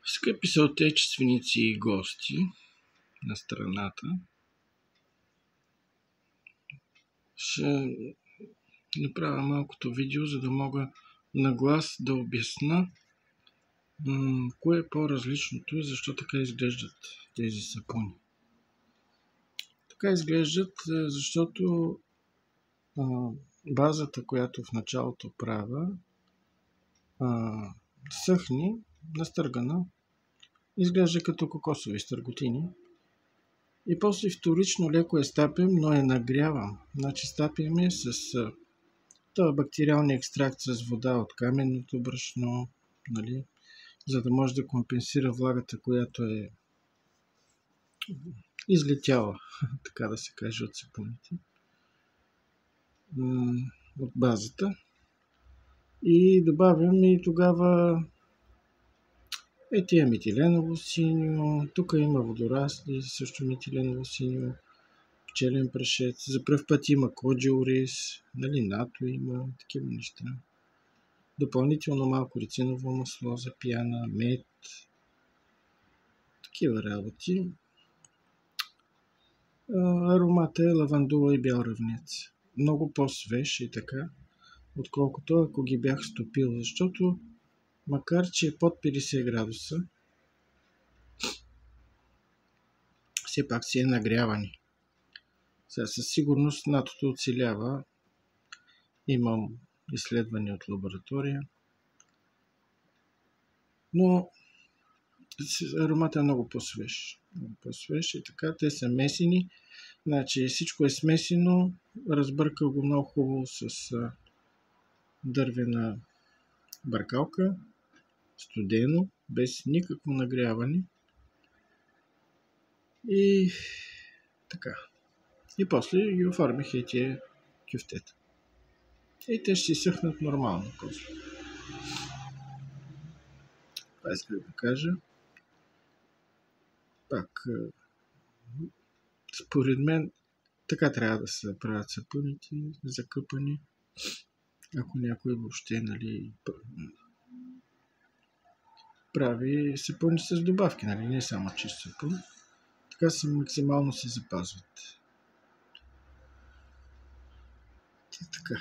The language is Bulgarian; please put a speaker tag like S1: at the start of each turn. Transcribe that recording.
S1: Скъпи съотечественици и гости на страната, ще направя малкото видео, за да мога на глас да обясна кое е по-различното и защо така изглеждат тези сапуни. Така изглеждат, защото базата, която в началото правя, съхни, настъргана, изглежда като кокосови стърготини. И после вторично леко я стапям, но я нагрявам. Значи стапям я с този бактериалния екстракт с вода от каменното брашно, нали, за да може да компенсира влагата, която е излетяла, така да се каже, от сапуните, от базата. И добавям и тогава тия метиленово синьо, тук има водорасли, също метиленово синьо, пчелен прашец, за пръв път има коджи ориз, нали, нато има, такива неща. Допълнително малко рециново масло за пяна, мед, такива работи. Аромата е лавандула и бял ръвнец. Много по-свеж и така, отколкото ако ги бях стопил, защото макар че е под 50 градуса, все пак си е нагрявани. Сега със сигурност натото оцелява. Имам изследвания от лаборатория. Но аромата е много по-свеж. Много по-свеж и така. Те са месени. Значи всичко е смесено. Разбъркал го много хубаво с дървена бъркалка. Студено, без никакво нагряване. И така. И после ги оформих и тия кюфтета. И те ще си съхнат нормално после. Това исках да кажа. Пак, според мен, така трябва да се правят сапуните, закъпани. Ако някой въобще, нали, прави сапуни с добавки, нали, не само чист сапун. Така си максимално се запазват. Така.